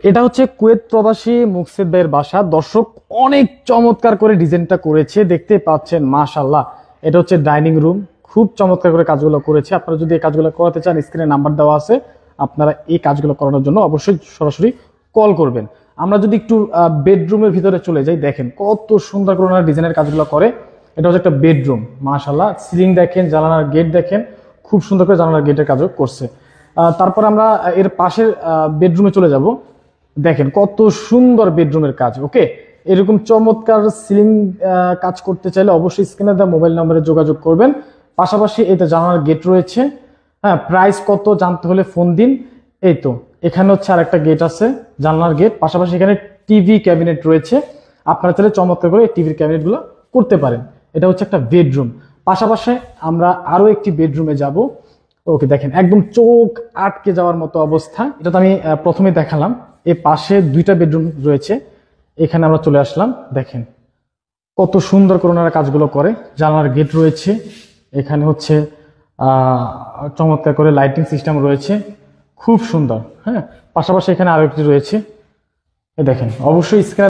এটা হচ্ছে কুয়েত প্রবাসী মুকসিদ ভাইয়ের বাসা। দর্শক অনেক চমৎকার করে ডিজাইনটা করেছে, দেখতে পাচ্ছেন মাশাআল্লাহ। এটা হচ্ছে ডাইনিং রুম, খুব চমৎকার করে কাজগুলো করেছে। আপনারা যদি এই কাজগুলো করাতে চান, স্ক্রিনে নাম্বার দেওয়া আছে, আপনারা এই কাজগুলো করানোর জন্য অবশ্যই সরাসরি কল করবেন। আমরা যদি একটু বেডরুমের ভিতরে চলে যাই, দেখেন কত সুন্দর করে ওনারা ডিজাইনের কাজগুলো করে। এটা হচ্ছে একটা বেডরুম, মাশাআল্লাহ। সিলিং দেখেন, জানালার গেট দেখেন, খুব সুন্দর করে জানালার গেটের কাজও করছে। তারপর আমরা এর পাশের বেডরুমে চলে যাব। দেখেন কত সুন্দর বেডরুমের কাজ। ওকে, এরকম চমৎকার সিলিং কাজ করতে চাইলে অবশ্যই স্ক্রিনে দেওয়া মোবাইল নম্বরে যোগাযোগ করবেন। পাশাপাশি এতে জানালার গেট রয়েছে। হ্যাঁ, প্রাইস কত জানতে হলে ফোন দিন। এই তো এখানে হচ্ছে আরেকটা গেট আছে, জানলার গেট। পাশাপাশি এখানে টিভি ক্যাবিনেট রয়েছে, আপনারা চাইলে চমৎকার করে টিভির ক্যাবিনেটগুলো করতে পারেন। এটা হচ্ছে একটা বেডরুম। পাশাপাশি আমরা আরো একটি বেডরুমে যাব। ওকে, দেখেন একদম চোখ আটকে যাওয়ার মতো অবস্থা। এটা তো আমি প্রথমে দেখালাম। এই পাশে দুইটা বেডরুম রয়েছে, এখানে আমরা চলে আসলাম। দেখেন কত সুন্দর করে ওনারা কাজগুলো করে। জানলার গেট রয়েছে, এখানে হচ্ছে চমৎকার করে লাইটিং সিস্টেম রয়েছে, খুব সুন্দর। হ্যাঁ, পাশাপাশি এখানে আরো একটি রয়েছে। দেখেন অবশ্যই স্ক্রিনে